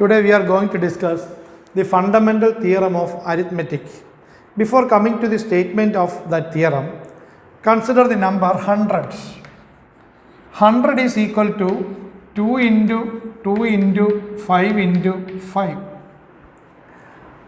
Today we are going to discuss the fundamental theorem of arithmetic. Before coming to the statement of that theorem, consider the number 100. 100 is equal to 2 into 2 into 5 into 5.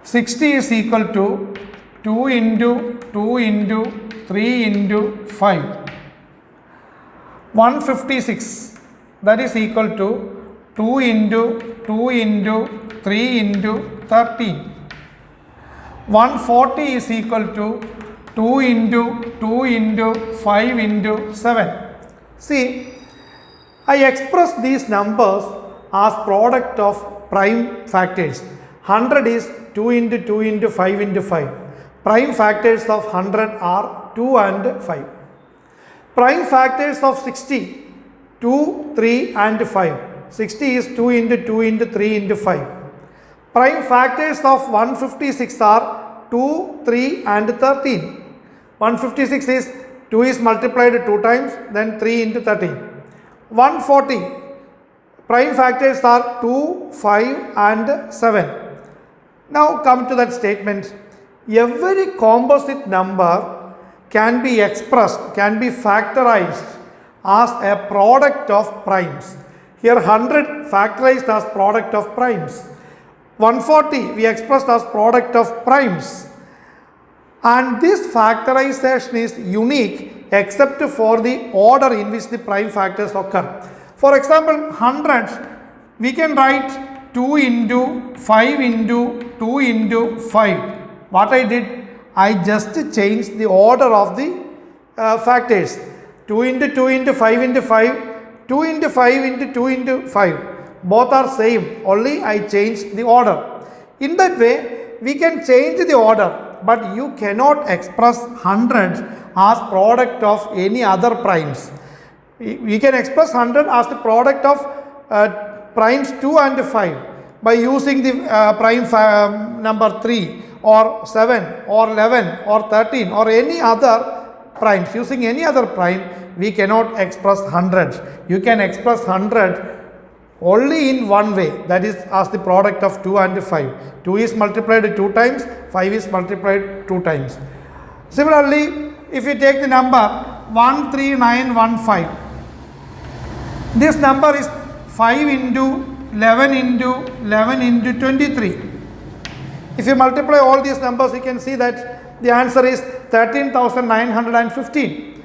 60 is equal to 2 into 2 into 3 into 5. 156, that is equal to 2 into 2 into 3 into 13. 140 is equal to 2 into 2 into 5 into 7. See, I express these numbers as product of prime factors. 100 is 2 into 2 into 5 into 5. Prime factors of 100 are 2 and 5. Prime factors of 60, 2, 3 and 5. 60 is 2 into 2 into 3 into 5. Prime factors of 156 are 2, 3 and 13. 156 is 2 is multiplied 2 times, then 3 into 13. 140, prime factors are 2, 5 and 7. Now come to that statement. Every composite number can be expressed, can be factorized as a product of primes. Here 100 factorized as product of primes. 140 we expressed as product of primes. And this factorization is unique except for the order in which the prime factors occur. For example, 100 we can write 2 into 5 into 2 into 5. What I did, I just changed the order of the factors. 2 into 2 into 5 into 5, 2 into 5 into 2 into 5. Both are same, only I changed the order. In that way, we can change the order, but you cannot express 100 as product of any other primes. We can express 100 as the product of primes 2 and 5 by using the prime number 3 or 7 or 11 or 13 or any other primes. Using any other prime, we cannot express 100. You can express 100 only in one way, that is as the product of 2 and 5. 2 is multiplied 2 times, 5 is multiplied 2 times. Similarly, if you take the number 13915, this number is 5 into 11 into 11 into 23. If you multiply all these numbers, you can see that the answer is 13,915.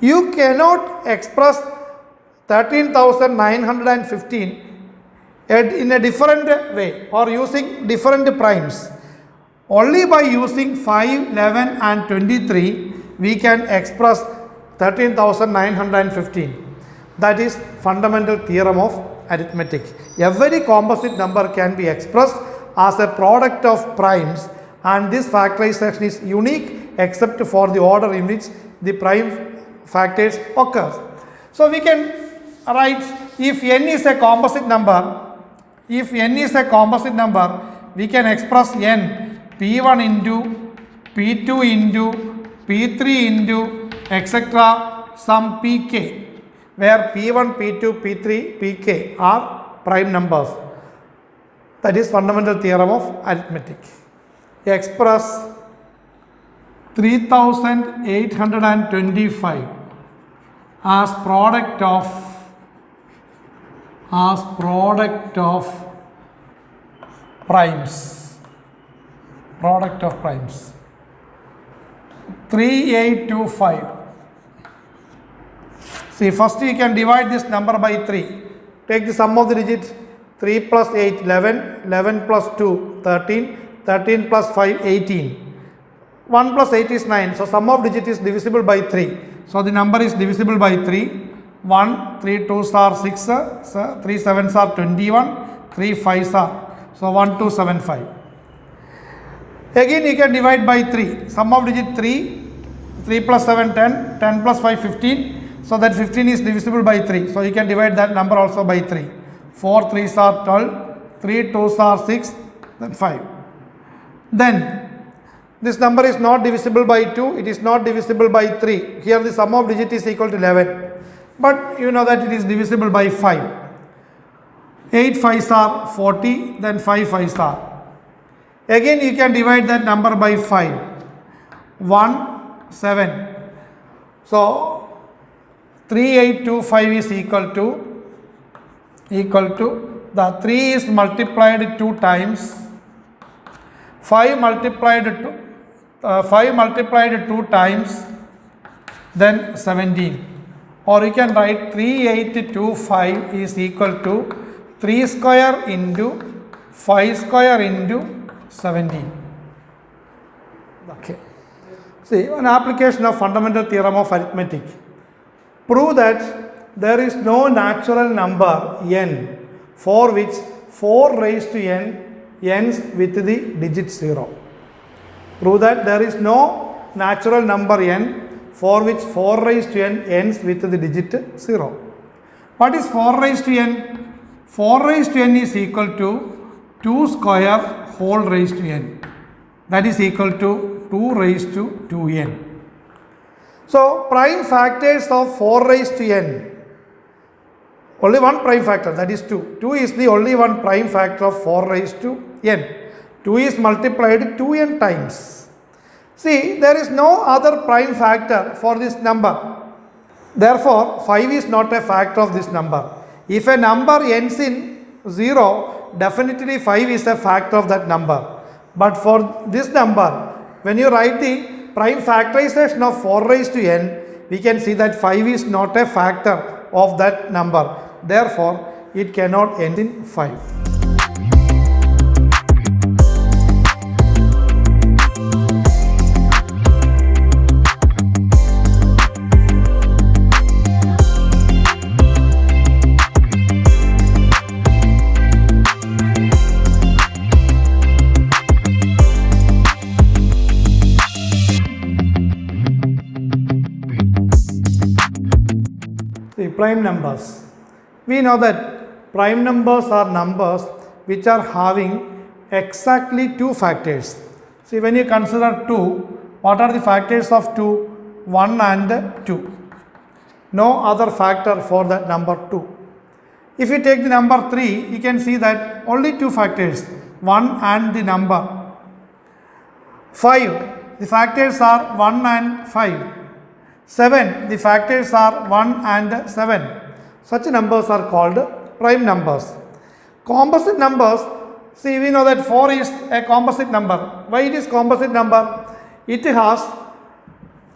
You cannot express 13,915 in a different way or using different primes. Only by using 5, 11 and 23 we can express 13,915. That is fundamental theorem of arithmetic. Every composite number can be expressed as a product of primes, and this factorization is unique except for the order in which the prime factors occurs. So we can write, if n is a composite number, we can express n p1 into p2 into p3 into etc. some pk, where p1, p2, p3, pk are prime numbers. That is fundamental theorem of arithmetic. Express 3825 as product of primes. 3825. See, first you can divide this number by 3. Take the sum of the digits. 3 plus 8, 11, 11 plus 2, 13, 13 plus 5, 18. 1 plus 8 is 9. So, sum of digit is divisible by 3. So, the number is divisible by 3. 1, 3 2s are 6, 3 7s are 21, 3 5s are. So, 1275. Again, you can divide by 3. Sum of digit 3, 3 plus 7, 10, 10 plus 5, 15. So, that 15 is divisible by 3. So, you can divide that number also by 3. 4 3s are 12, 3 2s are 6, then 5. Then this number is not divisible by 2, it is not divisible by 3. Here the sum of digit is equal to 11. But you know that it is divisible by 5. 8 5s are 40, then 5 5s are. Again you can divide that number by 5. 1, 7. So 3825 is equal to the 3 is multiplied 2 times. 5 multiplied 2 times, then 17. Or you can write 3825 is equal to 3 square into 5 square into 17. Okay. See, an application of fundamental theorem of arithmetic. Prove that there is no natural number n for which 4 raised to n ends with the digit 0. Prove that there is no natural number n for which 4 raised to n ends with the digit 0. What is 4 raised to n? 4 raised to n is equal to 2 square whole raised to n. That is equal to 2 raised to 2n. So, prime factors of 4 raised to n. Only one prime factor, that is 2. 2 is the only one prime factor of 4 raised to n. 2 is multiplied 2n times. See, there is no other prime factor for this number. Therefore, 5 is not a factor of this number. If a number ends in 0, definitely 5 is a factor of that number. But for this number, when you write the prime factorization of 4 raised to n, we can see that 5 is not a factor of that number. Therefore, it cannot end in 5. The prime numbers. We know that prime numbers are numbers which are having exactly 2 factors. See, when you consider 2, what are the factors of 2? 1 and 2. No other factor for that number 2. If you take the number 3, you can see that only 2 factors, 1 and the number 5. The factors are 1 and 5. 7, the factors are 1 and 7. Such numbers are called prime numbers. Composite numbers, see, we know that 4 is a composite number. Why it is composite number? It has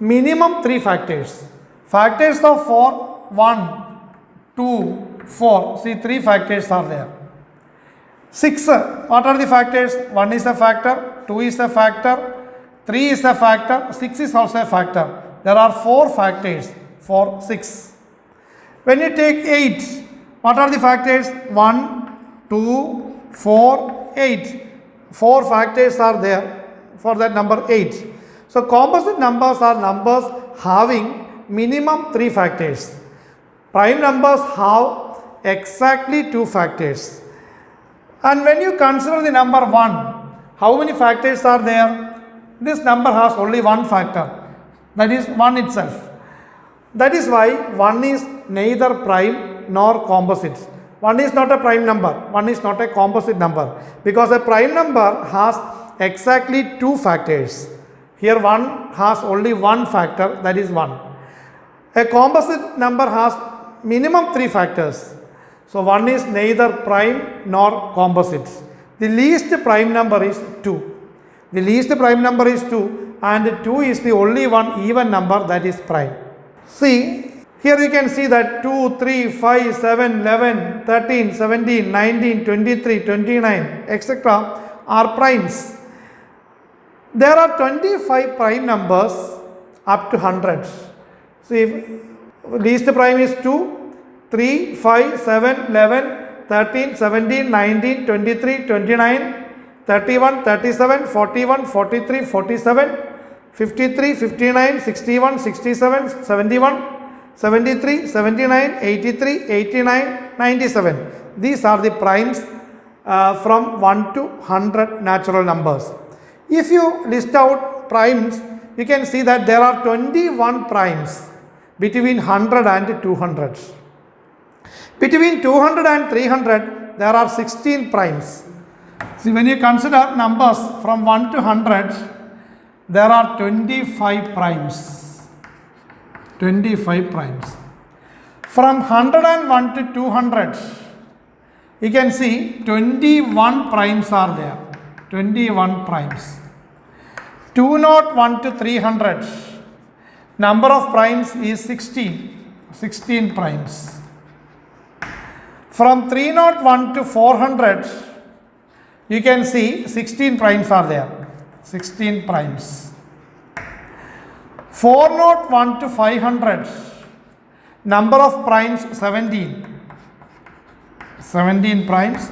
minimum 3 factors. Factors of 4, 1, 2, 4. See, 3 factors are there. 6, what are the factors? 1 is a factor, 2 is a factor, 3 is a factor, 6 is also a factor. There are 4 factors for 6. When you take 8, what are the factors? 1, 2, 4, 8. 4 factors are there for that number 8. So, composite numbers are numbers having minimum 3 factors. Prime numbers have exactly 2 factors. And when you consider the number 1, how many factors are there? This number has only one factor, that is 1 itself. That is why 1 is neither prime nor composite. 1 is not a prime number, 1 is not a composite number, because a prime number has exactly 2 factors. Here 1 has only one factor, that is 1. A composite number has minimum 3 factors. So 1 is neither prime nor composite. The least prime number is 2. The least prime number is 2, and 2 is the only one even number that is prime. See, here you can see that 2, 3, 5, 7, 11, 13, 17, 19, 23, 29, etc. are primes. There are 25 prime numbers up to 100. See, least prime is 2, 3, 5, 7, 11, 13, 17, 19, 23, 29, 31, 37, 41, 43, 47, 53, 59, 61, 67, 71, 73, 79, 83, 89, 97. These are the primes from 1 to 100 natural numbers. If you list out primes, you can see that there are 21 primes between 100 and 200. Between 200 and 300, there are 16 primes. See, when you consider numbers from 1 to 100, there are 25 primes. 25 primes. From 101 to 200, you can see 21 primes are there. 21 primes. 201 to 300, number of primes is 16. 16 primes. From 301 to 400, you can see 16 primes are there. 16 primes. 401 to 500, number of primes 17. 17 primes.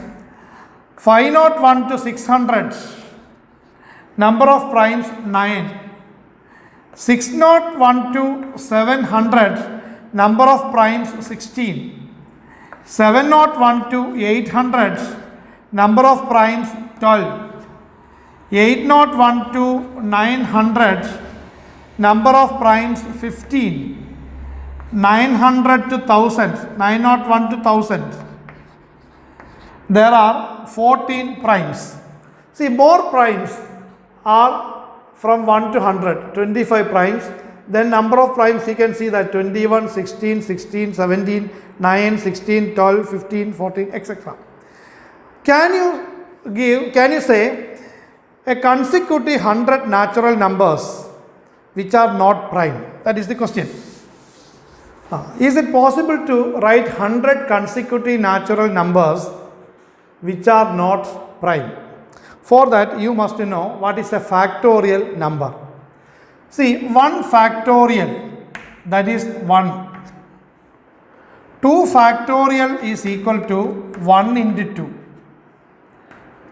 501 to 600, number of primes 9. 601 to 700, number of primes 16. 701 to 800, number of primes 12. 801 to 900, number of primes 15. 900 to 1000, 901 to 1000, there are 14 primes. See, more primes are from 1 to 100, 25 primes. Then number of primes, you can see that 21, 16, 16, 17, 9, 16, 12, 15, 14, etc. Can you say a consecutive 100 natural numbers which are not prime? That is the question. Is it possible to write 100 consecutive natural numbers which are not prime? For that, you must know what is a factorial number. See, 1 factorial, that is 1. 2 factorial is equal to 1 into 2.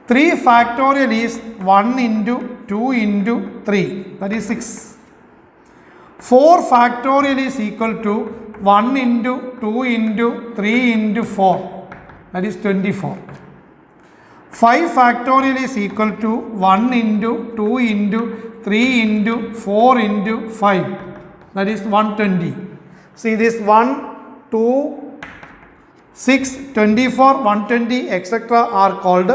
3 factorial is 1 into 2 into 3, that is 6. 4 factorial is equal to 1 into 2 into 3 into 4, that is 24. 5 factorial is equal to 1 into 2 into 3 into 4 into 5, that is 120. See, this 1, 2, 6, 24, 120, etc. are called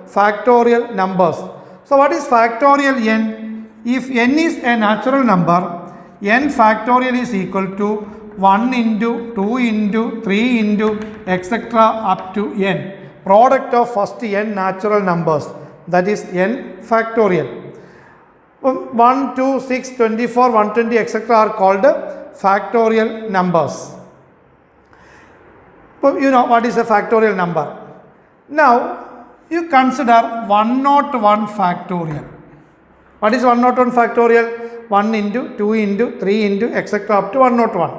factorial numbers. So, what is factorial n? If n is a natural number, n factorial is equal to 1 into 2 into 3 into etc. up to n. Product of first n natural numbers, that is n factorial. 1, 2, 6, 24, 120, etc. are called factorial numbers. You know what is a factorial number. Now, you consider 101 factorial. What is 101 factorial? 1 into 2 into 3 into etc. up to 101.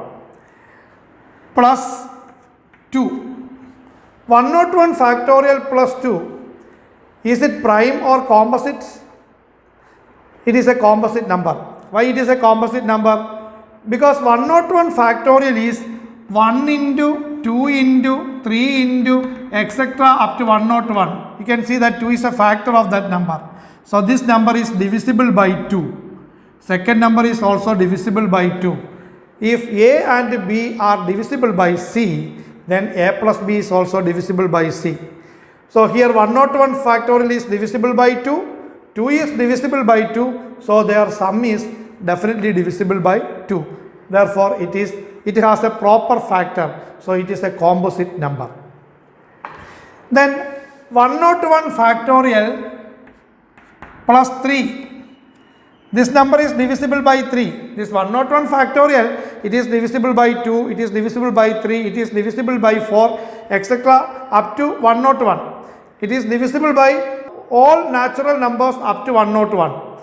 Plus 2. 101 factorial plus 2. Is it prime or composite? It is a composite number. Why it is a composite number? Because 101 factorial is 1 into 2 into 3 into etc. up to 101. You can see that 2 is a factor of that number. So, this number is divisible by 2. Second number is also divisible by 2. If A and B are divisible by C, then A plus B is also divisible by C. So, here 101 factorial is divisible by 2. 2 is divisible by 2. So, their sum is definitely divisible by 2. Therefore, it has a proper factor. So, it is a composite number. Then 101 factorial plus 3. This number is divisible by 3. This 101 factorial, it is divisible by 2, it is divisible by 3, it is divisible by 4, etc. up to 101. It is divisible by all natural numbers up to 101.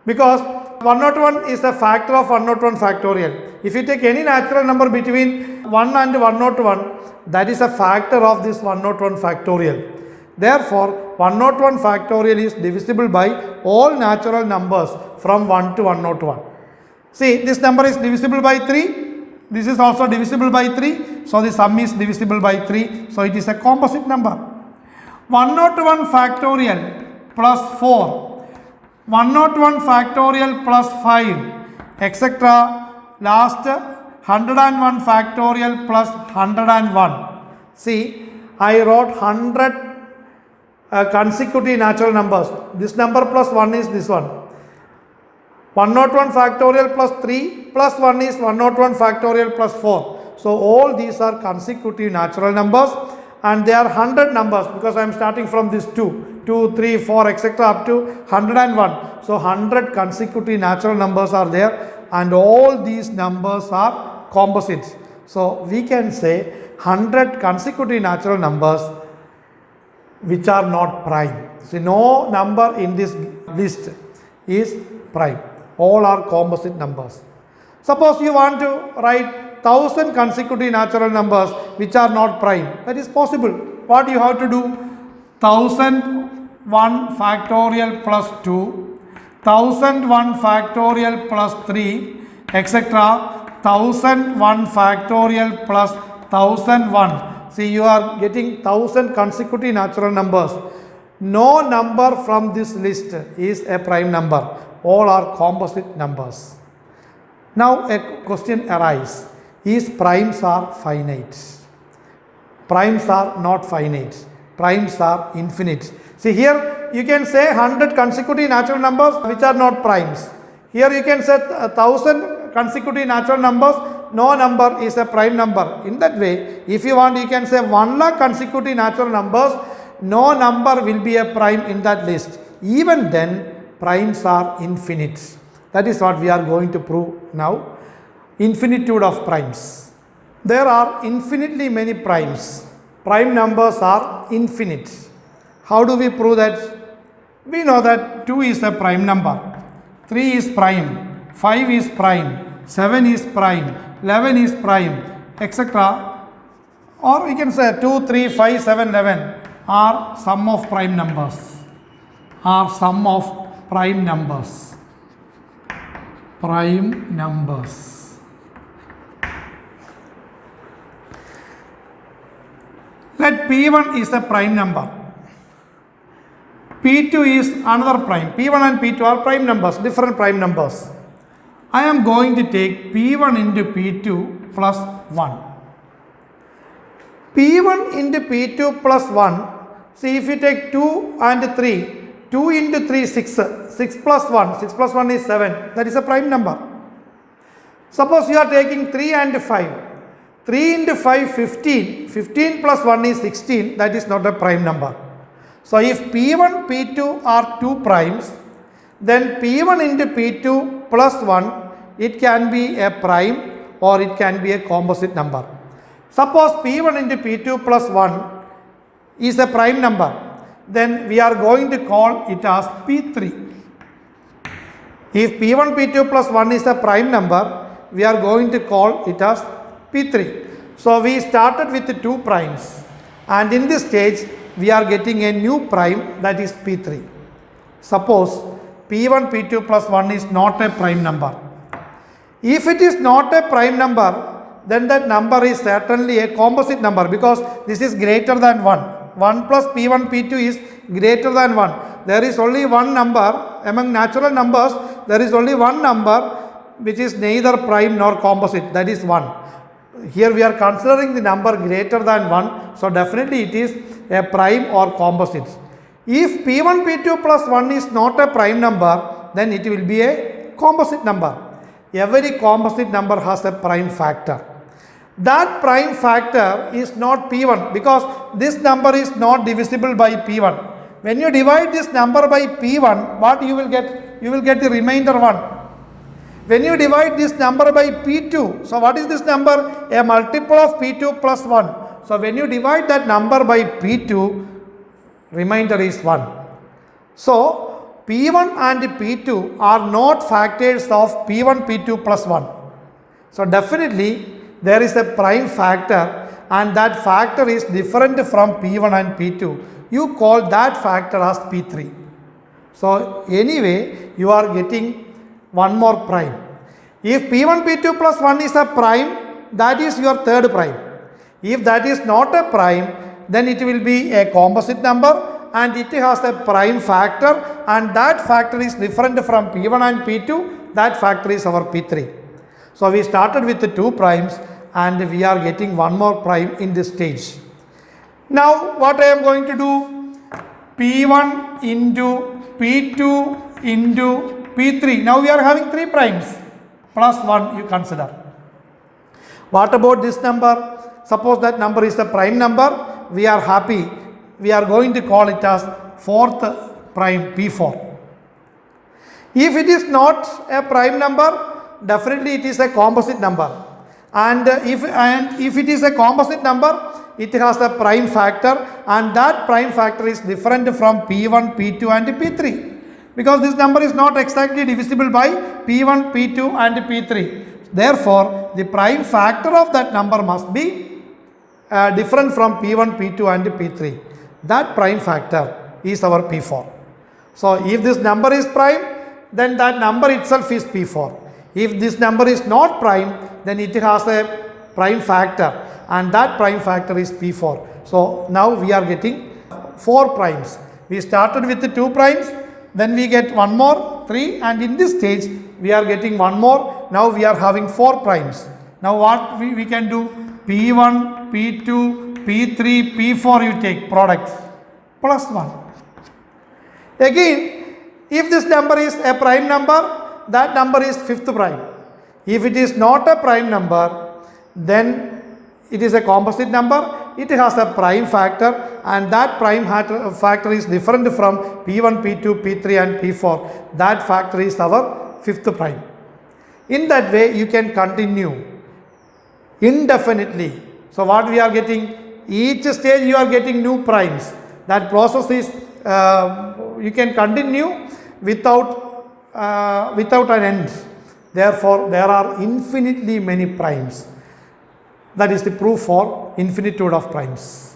Because 101 is a factor of 101 factorial. If you take any natural number between 1 and 101, that is a factor of this 101 factorial. Therefore, 101 factorial is divisible by all natural numbers from 1 to 101. See, this number is divisible by 3. This is also divisible by 3. So, the sum is divisible by 3. So, it is a composite number. 101 factorial plus 4. 101 factorial plus 5, etc. Last 101 factorial plus 101. See, I wrote 100 consecutive natural numbers. This number plus 1 is this one. 101 factorial plus 3 plus 1 is 101 factorial plus 4. So all these are consecutive natural numbers and they are 100 numbers because I am starting from this 2, 3, 4, etc. up to 101. So 100 consecutive natural numbers are there and all these numbers are composites. So we can say 100 consecutive natural numbers which are not prime. See, no number in this list is prime. All are composite numbers. Suppose you want to write 1000 consecutive natural numbers which are not prime. That is possible. What you have to do? 1001 factorial plus 2, 1001 factorial plus 3, etc. 1001 factorial plus 1001. See, you are getting 1000 consecutive natural numbers. No number from this list is a prime number. All are composite numbers. Now a question arises. Is primes are finite? Primes are not finite. Primes are infinite. See, here you can say 100 consecutive natural numbers which are not primes. Here you can say 1000 consecutive natural numbers. No number is a prime number. In that way, if you want, you can say 1 lakh consecutive natural numbers. No number will be a prime in that list. Even then, primes are infinite. That is what we are going to prove now. Infinitude of primes. There are infinitely many primes. Prime numbers are infinite. How do we prove that? We know that 2 is a prime number, 3 is prime, 5 is prime, 7 is prime, 11 is prime, etc. Or we can say 2, 3, 5, 7, 11 are sum of prime numbers. Are sum of prime numbers. Prime numbers. Let P1 is a prime number. P2 is another prime. P1 and P2 are prime numbers, different prime numbers. I am going to take P1 into P2 plus 1. P1 into P2 plus 1. See, if you take 2 and 3, 2 into 3, 6. 6 plus 1. 6 plus 1 is 7. That is a prime number. Suppose you are taking 3 and 5. 3 into 5, 15. 15 plus 1 is 16. That is not a prime number. So, if P1, P2 are 2 primes, then P1 into P2 plus 1, it can be a prime or it can be a composite number. Suppose P1 into P2 plus 1 is a prime number, then we are going to call it as P3. If P1, P2 plus 1 is a prime number, we are going to call it as P3. So, we started with 2 primes and in this stage we are getting a new prime, that is P3. Suppose P1, P2 plus 1 is not a prime number. If it is not a prime number, then that number is certainly a composite number because this is greater than 1. 1 plus P1, P2 is greater than 1. There is only one number among natural numbers. There is only one number which is neither prime nor composite, that is 1. Here we are considering the number greater than 1. So, definitely it is a prime or composite. If P1, P2 plus 1 is not a prime number, then it will be a composite number. Every composite number has a prime factor. That prime factor is not P1 because this number is not divisible by P1. When you divide this number by P1, what you will get? You will get the remainder 1. When you divide this number by P2, so what is this number? A multiple of P2 plus 1. So, when you divide that number by P2, remainder is 1. So, P1 and P2 are not factors of P1, P2 plus 1. So, definitely there is a prime factor and that factor is different from P1 and P2. You call that factor as P3. So, anyway, you are getting one more prime. If P1, P2 plus 1 is a prime, that is your third prime. If that is not a prime, then it will be a composite number and it has a prime factor and that factor is different from P1 and P2. That factor is our P3. So, we started with the 2 primes and we are getting one more prime in this stage. Now what I am going to do? P1 into P2 into P3. Now we are having 3 primes plus 1 you consider. What about this number? Suppose that number is a prime number. We are happy. We are going to call it as 4th prime P4. If it is not a prime number, definitely it is a composite number. And if it is a composite number, it has a prime factor, and that prime factor is different from P1, P2 and P3. Because this number is not exactly divisible by P1, P2 and P3. Therefore, the prime factor of that number must be different from P1, P2 and P3. That prime factor is our P4. So, if this number is prime, then that number itself is P4. If this number is not prime, then it has a prime factor, and that prime factor is P4. So, now we are getting 4 primes. We started with the 2 primes, then we get 1 more, 3, and in this stage we are getting 1 more. Now we are having 4 primes. Now what we can do? P1, P2, P3, P4 you take products plus 1. Again, if this number is a prime number, that number is 5th prime. If it is not a prime number, then it is a composite number. It has a prime factor, and that prime factor is different from P1, P2, P3 and P4. That factor is our 5th prime. In that way, you can continue indefinitely. So what we are getting? Each stage you are getting new primes. That process is you can continue without an end. Therefore, there are infinitely many primes. That is the proof for infinitude of primes.